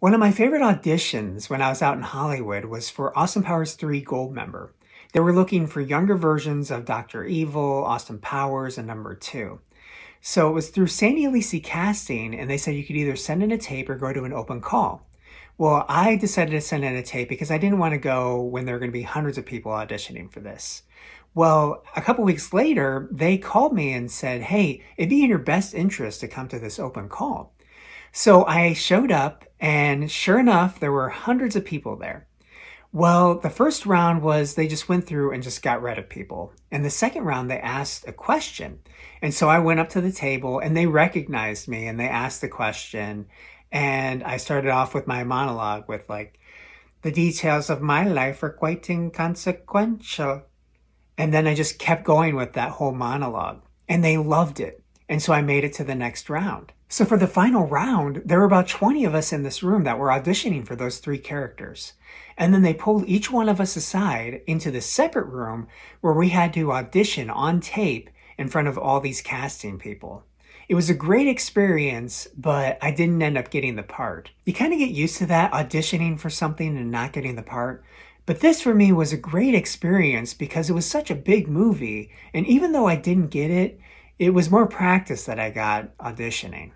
One of my favorite auditions when I was out in Hollywood was for Austin Powers 3 Gold Member. They were looking for younger versions of Dr. Evil, Austin Powers, and number 2. So it was through Sandy Lisi Casting, and they said you could either send in a tape or go to an open call. Well, I decided to send in a tape because I didn't want to go when there were going to be hundreds of people auditioning for this. Well, a couple weeks later, they called me and said, hey, it'd be in your best interest to come to this open call. So I showed up, and sure enough, there were hundreds of people there. Well, the first round was they just went through and just got rid of people. And the second round, they asked a question. And so I went up to the table and they recognized me and they asked the question. And I started off with my monologue with like, the details of my life are quite inconsequential. And then I just kept going with that whole monologue and they loved it. And so I made it to the next round. So for the final round, there were about 20 of us in this room that were auditioning for those 3 characters. And then they pulled each one of us aside into this separate room where we had to audition on tape in front of all these casting people. It was a great experience, but I didn't end up getting the part. You kind of get used to that, auditioning for something and not getting the part. But this for me was a great experience because it was such a big movie. And even though I didn't get it, it was more practice that I got auditioning.